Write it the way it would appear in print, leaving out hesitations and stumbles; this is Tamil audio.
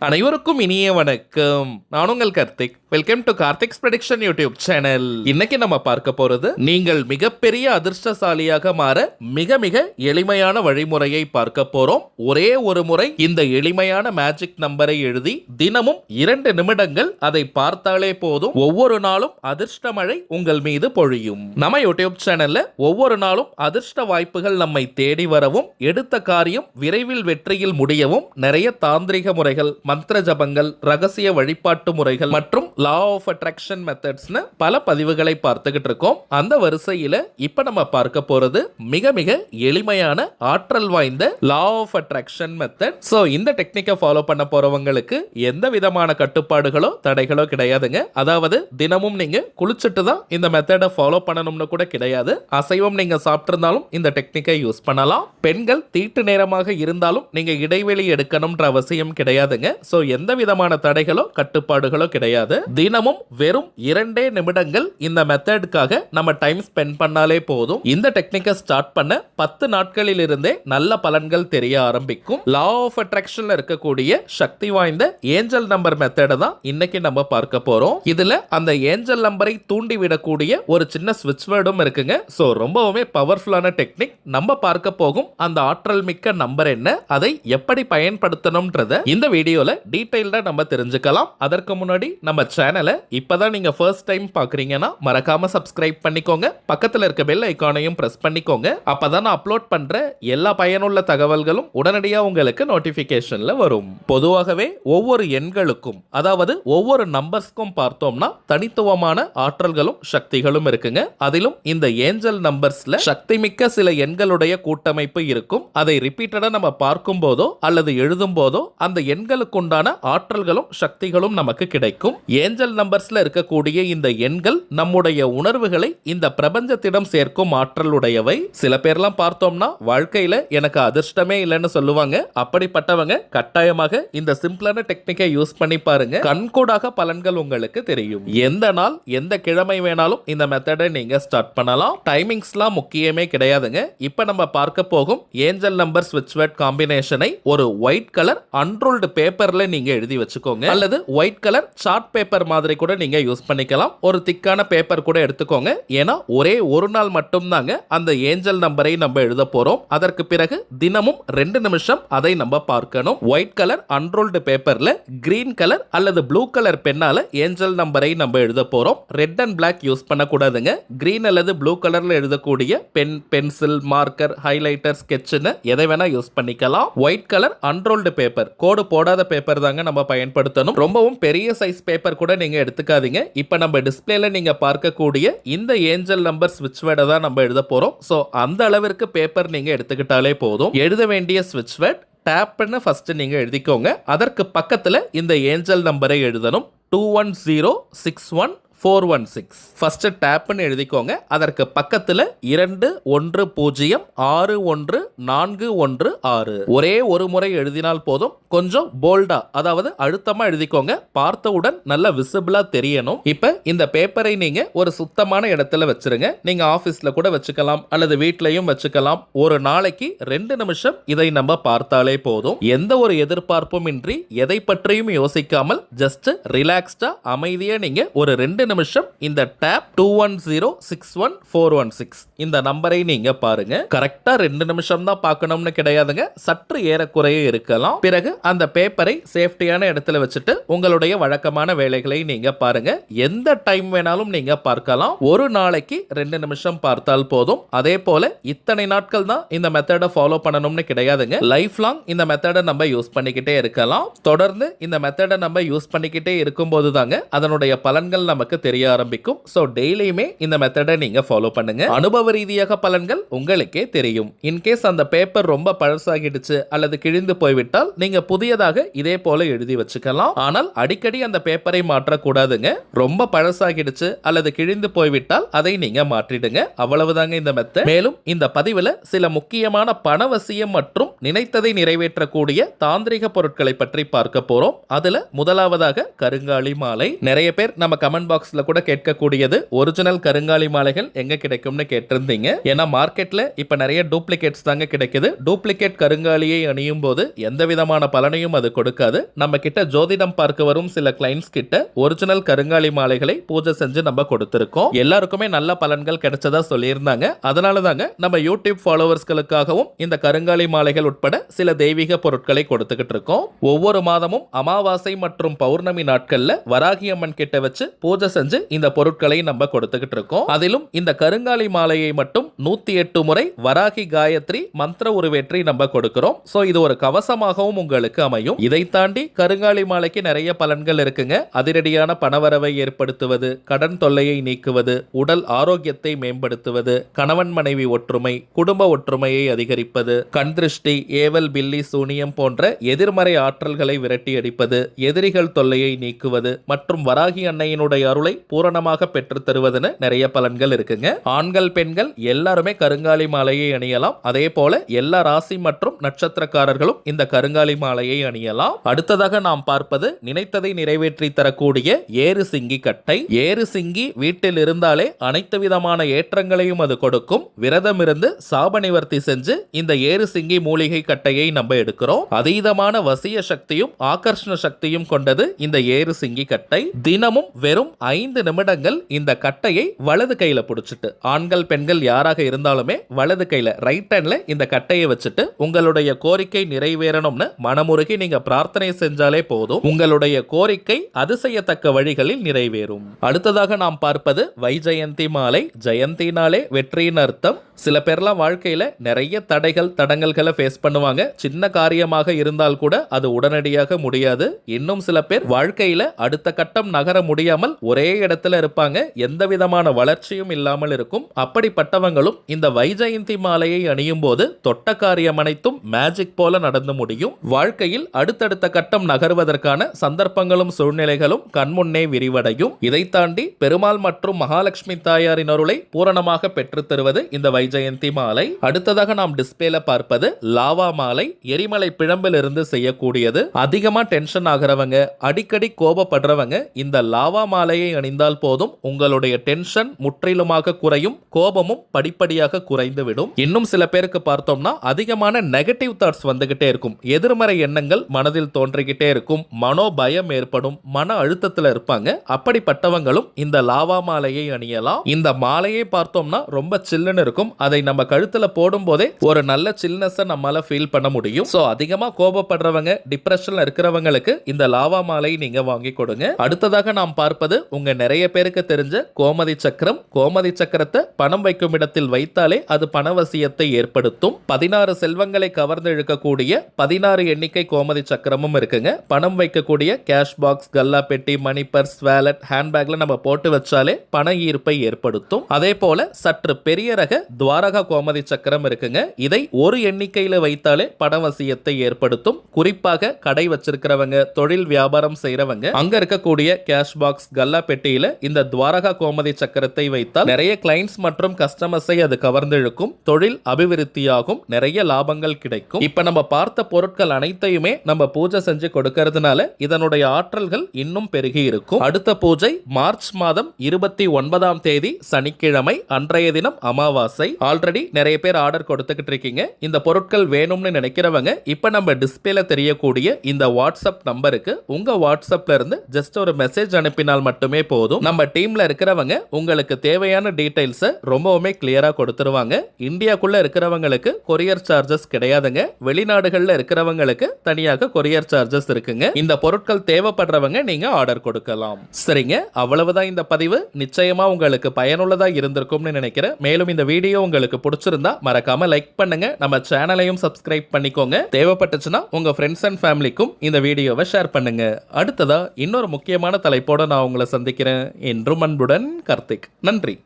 அனைவருக்கும் இனிய வணக்கம். நான் உங்கள் Karthik. Welcome to Karthik's prediction YouTube channel. இன்னைக்கு நம்ம பார்க்க போறது நீங்கள் மிகப்பெரிய அதிர்ஷ்டசாலியாக மாற மிக மிக எளிமையான வழிமுறையை பார்க்க போறோம். ஒரே ஒரு முறை இந்த எளிமையான மேஜிக் நம்பரை எழுதி தினமும் 2 நிமிடங்கள் அதை பார்த்தாலே போதும். ஒவ்வொரு நாளும் அதிர்ஷ்ட மழை உங்கள் மீது பொழியும். நம்ம யூடியூப் சேனல்ல ஒவ்வொரு நாளும் அதிர்ஷ்ட வாய்ப்புகள் நம்மை தேடி வரவும், எடுத்த காரியம் விரைவில் வெற்றியில் முடியவும் நிறைய தாந்திரிக முறைகள், மந்திர ஜபங்கள், ரகசிய வழிபாட்டு முறைகள் மற்றும் லா ஆஃப் அட்ராக்ஷன் மெத்தட்ஸ்னு பல பதிவுகளை பார்த்துக்கிட்டு இருக்கோம். அந்த வரிசையில இப்ப நம்ம பார்க்க போறது மிக மிக எளிமையான ஆற்றல் வாய்ந்த law of attraction method. So இந்த டெக்னிக்கை ஃபாலோ பண்ண போறவங்களுக்கு எந்த விதமான கட்டுப்பாடுகளோ தடைகளோ கிடையாதுங்க. அதாவது தினமும் நீங்க குளிச்சுட்டு தான் இந்த மெத்தடை ஃபாலோ பண்ணணும்னு கூட கிடையாது. அசைவம் நீங்க சாப்பிட்டிருந்தாலும் இந்த டெக்னிக்கை யூஸ் பண்ணலாம். பெண்கள் தீட்டு நேரமாக இருந்தாலும் நீங்க இடைவெளி எடுக்கணும்ன்ற அவசியம் கிடையாதுங்க. சோ எந்த விதமான தடைகளோ கட்டுப்பாடுகளோ கிடையாது. தினமும் வெறும் 2 நிமிடங்கள் இந்த மெத்தடுக்காக நம்ம டைம் ஸ்பெண்ட் பண்ணாலே போதும். இந்த டெக்னிக்கை ஸ்டார்ட் பண்ண 10 நாட்களில் இருந்தே நல்ல பலன்கள் தெரிய ஆரம்பிக்கும். லா ஆஃப் அட்ராக்ஷன்ல இருக்கக்கூடிய சக்தி வாய்ந்த ஏஞ்சல் நம்பர் மெத்தடை தான் இன்னைக்கு நம்ம பார்க்க போறோம். இதுல அந்த ஏஞ்சல் நம்பரை தூண்டி விடக்கூடிய ஒரு சின்ன ஸ்விட்ச் வேர்டும் இருக்குங்க. சோ ரொம்பவுமே பவர்ஃபுல்லான டெக்னிக். நம்ம பார்க்க போகும் அந்த ஆற்றல் மிக்க நம்பர் என்ன, அதை எப்படி பயன்படுத்தணும்ன்றத இந்த வீடியோல டீடைல்டா நம்ம தெரிஞ்சுக்கலாம். அதற்கு முன்னாடி நம்ம சேனலை இப்பதான் நீங்க ஃபர்ஸ்ட் டைம் பாக்குறீங்கன்னா மறக்காம சப்ஸ்கிரைப் பண்ணிக்கோங்க. பக்கத்துல இருக்க பெல் ஐகானையும் பிரஸ் பண்ணிக்கோங்க. அப்பதான் நான் அப்லோட் பண்ற எல்லா பயனுள்ள தகவல்களும் உடனடியாக உங்களுக்கு நோட்டிபிகேஷன்ல வரும். பொதுவாகவே ஒவ்வொரு எண்களுக்கும், அதாவது ஒவ்வொரு நம்பர்ஸ்க்கும் பார்த்தோம்னா தனித்துவமான ஆற்றல்களும் சக்திகளும் இருக்குங்க. அதிலும் இந்த ஏஞ்சல் நம்பர்ஸ்ல சக்தி மிக்க சில எண்களுடைய கூட்டமைப்பு இருக்கும். அதை ரிப்பீட்டடா நம்ம பார்க்கும் போதோ அல்லது எழுதும் போதோ அந்த எண்களுக்கு உண்டான ஆற்றல்களும் சக்திகளும் நமக்கு கிடைக்கும். ஏஞ்சல் நம்பர்ஸ்ல இருக்கக்கூடிய இந்த எண்கள் நம்முடைய உணர்வுகளை இந்த பிரபஞ்சத்திடம் சேர்க்கும் ஆற்றல் உடையவை. சில பேர்லாம் பார்த்தோம்னா வாழ்க்கையில எனக்கு அதிர்ஷ்டமே இல்லைன்னு சொல்லுவாங்க. அப்படிப்பட்டவங்க கட்டாயமாக இந்த சிம்பிளான டெக்னிக்கை யூஸ் பண்ணி பாருங்க. கண்கூடாக பலன்கள் உங்களுக்கு தெரியும். எந்த நாள் எந்த கிழமை வேணாலும் இந்த மெத்தடை நீங்க ஸ்டார்ட் பண்ணலாம். டைமிங்ஸ்லாம் முக்கியமே கிடையாதுங்க. இப்ப நம்ம பார்க்க போகும் ஏஞ்சல் நம்பர் ஸ்விட்ச் வேர்ட் காம்பினேஷனை ஒரு ஒயிட் கலர் அன்ரோல்டு பேப்பர்ல நீங்க எழுதி வச்சுக்கோங்க. அல்லது ஒயிட் கலர் சார்ட் பேப்பர் மாதிரி கூட நீங்க யூஸ் பண்ணிக்கலாம். ஒரு திக்கான பேப்பர் கூட எடுத்துக்கோங்க. ஏன்னா ஒரே ஒரு நாள் மட்டும் தாங்க அந்த ஏஞ்சல் நம்பரை நம்ம எழுத போறோம். அதற்கு பிறகு தினமும் 2 நிமிஷம் அதை நம்ம பார்க்கணும். ஒயிட் கலர் அன்ரோல்டு பேப்பர்ல கிரீன் கலர் அல்லது ப்ளூ கலர் பென்னால ஏஞ்சல் நம்பரை நம்ம எழுத போறோம். ரெட் அண்ட் பிளாக் யூஸ் பண்ணக்கூடாதுங்க. கிரீன் அல்லது ப்ளூ கலர்ல எழுதக்கூடிய பென், பென்சில், மார்க்கர், ஹைலைட்டர், ஸ்கெட்ச்னு எதை வேணா யூஸ் பண்ணிக்கலாம். ஒயிட் கலர் அன்ரோல்டு பேப்பர், கோடு போடாத பேப்பர் தாங்க நம்ம பயன்படுத்தணும். ரொம்பவும் பெரிய சைஸ் பேப்பர் கூட நீங்க எடுத்துக்காதீங்க. இப்ப நம்ம டிஸ்பிளேல நீங்க பார்க்கக்கூடிய இந்த ஏஞ்சல் நம்பர் ஸ்விட்ச் வேர்டை தான் நம்ம எழுத போறோம். சோ அந்த அளவிற்கு பேப்பர் நீங்க எடுத்துக்கிட்டாலே போதும். எழுத வேண்டிய ஸ்விட்ச் வேர்ட் டேப்னு ஃபர்ஸ்ட் நீங்க எழுதிக்கோங்க. அதற்கு பக்கத்துல இந்த ஏஞ்சல் நம்பரை எழுதணும். 21061416 ஃபர்ஸ்ட் டேப்னு எழுதிக்கோங்க. அதற்கு பக்கத்துல 21061416 ஒரே ஒரு முறை எழுதினால் போதும். கொஞ்சம் போல்டா, அதாவது அழுத்தமா எழுதிக்கோங்க. பார்த்தவுடன் நல்ல விசிபிளா தெரியணும். இப்ப இந்த பேப்பரை நீங்க ஒரு சுத்தமான இடத்துல வச்சிருங்க. நீங்க ஆபீஸ்ல கூட வச்சுக்கலாம் அல்லது வீட்லயும் வச்சுக்கலாம். ஒரு நாளைக்கு 2 நிமிஷம் இதை நம்ம பார்த்தாலே போதும். எந்த ஒரு எதிர்பார்ப்பும் இன்றி, எதை பற்றியும் யோசிக்காமல் ஜஸ்ட் ரிலாக்ஸ்டா அமைதியா நீங்க ஒரு 2 நிமிஷம் இந்த டேப் 21061416 இந்த நம்பரை நீங்க பாருங்க. கரெக்டா 2 நிமிஷம் தான் பார்க்கணும்னு கிடையாதுங்க. சற்று ஏறக்குறைய இருக்கலாம். பிறகு அந்த பேப்பரை சேஃப்டியான இடத்துல வச்சுட்டு உங்களுடைய வழக்கமான வேலைகளை நீங்க பாருங்க. எந்த டைம் வேணாலும் நீங்க பார்க்கலாம். ஒரு நாளைக்கு 2 நிமிஷம் பார்த்தால் போதும். அதே போல இத்தனை நாட்கள் தான் இந்த மெத்தடை ஃபாலோ பண்ணணும்னு கிடையாதுங்க. லைஃப் லாங் இந்த மெத்தடை நம்ம யூஸ் பண்ணிக்கிட்டே இருக்கலாம். தொடர்ந்து இந்த மெத்தடை நம்ம யூஸ் பண்ணிக்கிட்டே இருக்கும்போது தாங்க அதனுடைய பலன்கள் நமக்கு தெரிய ஆரம்பிக்கும். சோ டெய்லியுமே இந்த மெத்தடை நீங்க ஃபாலோ பண்ணுங்க. அனுபவ ரீதியாக பலன்கள் உங்களுக்கே தெரியும். இன்கேஸ் அந்த பேப்பர் ரொம்ப பழசாகிடுச்சு அல்லது கிழிந்து போய்விட்டால் நீங்க புதியதாக இதே போல எழுதி வச்சுக்கலாம். ஆனால் அடிக்கடி அந்த பேப்பரை மாற்றக்கூடாதுங்க. ரொம்ப பழசாகிடுச்சு அல்லது கிழிந்து போய்விட்டால் அதை நீங்க மாற்றிடுங்க. அவ்வளவுதாங்க இந்த மெத்தட். மேலும் இந்த பதிவுல சில முக்கியமான பணவசியம் மற்றும் நினைத்ததை நிறைவேற்றக்கூடிய தாந்திரிக பொருட்களை பற்றி பார்க்க போறோம். அதுல முதலாவதாக கருங்காலி மாலை. நிறைய பேர் நம்ம கமெண்ட் பாக்ஸ் பாக்ஸ்ல கூட கேட்கக்கூடியது ஒரிஜினல் கருங்காலி மாலைகள் எங்க கிடைக்கும்னு கேட்டிருந்தீங்க. ஏன்னா மார்க்கெட்ல இப்ப நிறைய டூப்ளிகேட்ஸ் தாங்க கிடைக்குது. டூப்ளிகேட் கருங்காலியை அணியும் போது எந்த விதமான பலனையும் அது கொடுக்காது. நம்ம கிட்ட ஜோதிடம் பார்க்க வரும் சில கிளைண்ட்ஸ் கிட்ட ஒரிஜினல் கருங்காலி மாலைகளை பூஜை செஞ்சு நம்ம கொடுத்திருக்கோம். எல்லாருக்குமே நல்ல பலன்கள் கிடைச்சதா சொல்லியிருந்தாங்க. அதனால தாங்க நம்ம யூடியூப் ஃபாலோவர்ஸ்களுக்காகவும் இந்த கருங்காலி மாலைகள் உட்பட சில தெய்வீக பொருட்களை கொடுத்துக்கிட்டு இருக்கோம். ஒவ்வொரு மாதமும் அமாவாசை மற்றும் பௌர்ணமி நாட்கள்ல வராகி அம்மன் கிட்ட வச்சு பூஜை செஞ்சு இந்த பொருட்களை நம்ம கொடுத்துக்கிட்டு இருக்கோம். அதிலும் இந்த கருங்காலி மாலையை மட்டும் 108 முறை வராகி காயத்ரி மந்திர உருவேற்றி நம்ம கொடுக்கிறோம். சோ இது ஒரு கவசமாகவும் உங்களுக்கு அமையும். இதை தாண்டி கருங்காலி மாலைக்கு நிறைய பலன்கள் இருக்குங்க. அதிரடியான பணவரவை ஏற்படுத்துவது, கடன் தொல்லையை நீக்குவது, உடல் ஆரோக்கியத்தை மேம்படுத்துவது, கணவன் மனைவி ஒற்றுமை, குடும்ப ஒற்றுமையை அதிகரிப்பது, கண் திருஷ்டி, ஏவல், பில்லி, சூனியம் போன்ற எதிர்மறை ஆற்றல்களை விரட்டி அடிப்பது, எதிரிகள் தொல்லையை நீக்குவது மற்றும் வராகி அன்னையினுடைய அருளை பூரணமாக பெற்று தருவதுன்னு நிறைய பலன்கள் இருக்குங்க. ஆண்கள் பெண்கள் எல்லாருமே கருங்காலி மாலையை அணியலாம். அதே போல எல்லா ராசி மற்றும் நட்சத்திரக்காரர்களும் இந்த கருங்காலி மாலையை அணியலாம். அடுத்ததாக நாம் பார்ப்பது நினைத்ததை நிறைவேற்றி தரக்கூடிய ஏறு சிங்கி கட்டை. ஏறு சிங்கி வீட்டில் இருந்தாலே அனைத்து விதமான ஏற்றங்களையும் அது கொடுக்கும். விரதம் இருந்து சாப நிவர்த்தி செஞ்சு இந்த ஏறு சிங்கி மூலிகை கட்டையை நம்ம எடுக்கிறோம். அதீதமான வசிய சக்தியும் ஆகர்ஷண சக்தியும் கொண்டது இந்த ஏறு சிங்கி கட்டை. தினமும் வெறும் 5 நிமிடங்கள் இந்த கட்டையை வலது கையில பிடிச்சிட்டு, ஆண்கள் பெண்கள் யாராக இருந்தாலுமே வலது கையில ரைட் ஹேண்ட்ல இந்த கட்டையை வச்சுட்டு உங்களுடைய கோரிக்கை நிறைவேறணும்னு மனமுருகி நீங்க பிரார்த்தனை செஞ்சாலே போதும். உங்களுடைய கோரிக்கை அதிசயத்தக்க வழிகளில் நிறைவேறும். அடுத்ததாக நாம் பார்ப்பது வைஜெயந்தி மாலை. ஜெயந்தினாலே வெற்றியின் அர்த்தம். சில பேர்லாம் வாழ்க்கையில நிறைய தடைகள் தடங்கல்களை ஃபேஸ் பண்ணுவாங்க. சின்ன காரியமாக இருந்தால் கூட அது உடனடியாக முடியாது. இன்னும் சில பேர் வாழ்க்கையில அடுத்த கட்டம் நகர முடியாமல் ஒரே இடத்துல இருப்பாங்க. எந்த விதமான வளர்ச்சியும் இல்லாமல் இருக்கும். அப்படிப்பட்டவங்களும் இந்த வைஜெயந்தி மாலையை அணியும் போது தொட்ட காரியம் அனைத்தும் மேஜிக் போல நடந்து முடியும். வாழ்க்கையில் அடுத்தடுத்த கட்டம் நகர்வதற்கான சந்தர்ப்பங்களும் சூழ்நிலைகளும் கண்முன்னே விரிவடையும். இதை தாண்டி பெருமாள் மற்றும் மகாலட்சுமி தாயாரின் அருளை பூரணமாக பெற்று தருவது இந்த வைஜெயந்தி மாலை. அடுத்ததாக நாம் டிஸ்பிளேல பார்ப்பது லாவா மாலை. எரிமலை பிழம்பில் இருந்து செய்யக்கூடியது. அதிகமா டென்ஷன் ஆகிறவங்க, அடிக்கடி கோபப்படுறவங்க இந்த லாவா மாலையை அணிந்தால் போதும். உங்களுடைய டென்ஷன் முற்றிலுமாக குறையும். கோபமும் படிப்படியாக குறைந்து விடும். இன்னும் சில பேருக்கு பார்த்தோம்னா அதிகமான நெகட்டிவ் தாட்ஸ் வந்துகிட்டே இருக்கும். எதிர்மறை எண்ணங்கள் மனதில் தோன்றிக்கிட்டே இருக்கும். மனோபயம் ஏற்படும். மன அழுத்தத்தில் இருப்பாங்க. அப்படிப்பட்டவங்களும் இந்த லாவா மாலையை அணியலாம். இந்த மாலையை பார்த்தோம்னா ரொம்ப சில்லுன்னு இருக்கும். அதை நம்ம கழுத்துல போடும் போதே ஒரு நல்ல சில்னஸ் நம்மால ஃபீல் பண்ண முடியும். சோ அதிகமா கோபப்படுறவங்க, டிப்ரெஷன்ல இருக்கிறவங்களுக்கு இந்த லாவா மாலை நீங்க வாங்கி கொடுங்க. அடுத்ததாக நாம் பார்ப்பது உங்க நிறைய பேருக்கு தெரிஞ்ச கோமதி சக்கரம். கோமதி சக்கரத்தை பணம் வைக்கும் இடத்தில் வைத்தாலே அது பணவசியத்தை ஏற்படுத்தும். 16 செல்வங்களை கவர்ந்து இழுக்கக்கூடிய 16 எண்ணிக்கை கோமதி சக்கரமும் இருக்குங்க. பணம் வைக்கக்கூடிய கேஷ் பாக்ஸ், கல்லா பெட்டி, மணி பர்ஸ், வேலட், ஹேண்ட்பேக்ல நம்ம போட்டு வச்சாலே பண ஈர்ப்பை ஏற்படுத்தும். அதே போல சற்று பெரிய ரக துவாரகா கோமதி சக்கரம் இருக்குங்க. இதை ஒரு எண்ணிக்கையில வைத்தாலே பணவசியத்தை ஏற்படுத்தும். குறிப்பாக கடை வச்சிருக்கிறவங்க, தொழில் வியாபாரம் செய்யறவங்க, அங்க இருக்கக்கூடிய கேஷ் பாக்ஸ், கல்லா பெட்டியில இந்த துவாரகா கோமதி சக்கரத்தை வைத்தால் நிறைய கிளைண்ட்ஸ் மற்றும் கஸ்டமர்ஸை அது கவர்ந்து இழுக்கும். தொழில் அபிவிருத்தியாகும். நிறைய லாபங்கள் கிடைக்கும். இப்ப நம்ம பார்த்த பொருட்கள் அனைத்தையுமே நம்ம பூஜை செஞ்சு கொடுக்கிறதுனால இதனுடைய ஆற்றல்கள் இன்னும் பெருகி இருக்கும். அடுத்த பூஜை மார்ச் மாதம் 29ஆம் தேதி சனிக்கிழமை. அன்றைய தினம் அமாவாசை. ஆல்ரெடி நிறைய பேர் ஆர்டர் கொடுத்துக்கிட்டு இருக்கீங்க. இந்த பொருட்கள் வேணும்னு நினைக்கிறவங்க இப்ப நம்ம டிஸ்பிளேல தெரியக்கூடிய இந்த வாட்ஸ்அப் நம்பருக்கு உங்க வாட்ஸ்அப்ல இருந்து ஜஸ்ட் ஒரு மெசேஜ் அனுப்பினால் மட்டுமே போதும். நம்ம டீம்ல இருக்கிறவங்க உங்களுக்கு தேவையான டீடைல்ஸ் ரொம்பவுமே கிளியரா கொடுத்துருவாங்க. இந்தியாக்குள்ள இருக்கிறவங்களுக்கு கொரியர் சார்ஜஸ் கிடையாதுங்க. வெளிநாடுகள்ல இருக்கிறவங்களுக்கு தனியாக கொரியர் சார்ஜஸ் இருக்குங்க. இந்த பொருட்கள் தேவைப்படுறவங்க நீங்க ஆர்டர் கொடுக்கலாம். சரிங்க, அவ்வளவுதான் இந்த பதிவு. நிச்சயமா உங்களுக்கு பயனுள்ளதா இருந்திருக்கும்னு நினைக்கிறேன். மேலும் இந்த வீடியோ உங்களுக்கு பிடிச்சிருந்தா மறக்காம லைக் பண்ணுங்க. நம்ம சேனலையும் சப்ஸ்கிரைப் பண்ணிக்கோங்க. தேவைப்பட்டுச்சுன்னா உங்க ஃப்ரெண்ட்ஸ் அண்ட் ஃபேமிலிக்கும் இந்த வீடியோவை ஷேர் பண்ணுங்க. அடுத்ததா இன்னொரு முக்கியமான தலைப்போட நான் உங்களை சந்திக்கிறேன். என்றும் அன்புடன் கார்த்திக். நன்றி.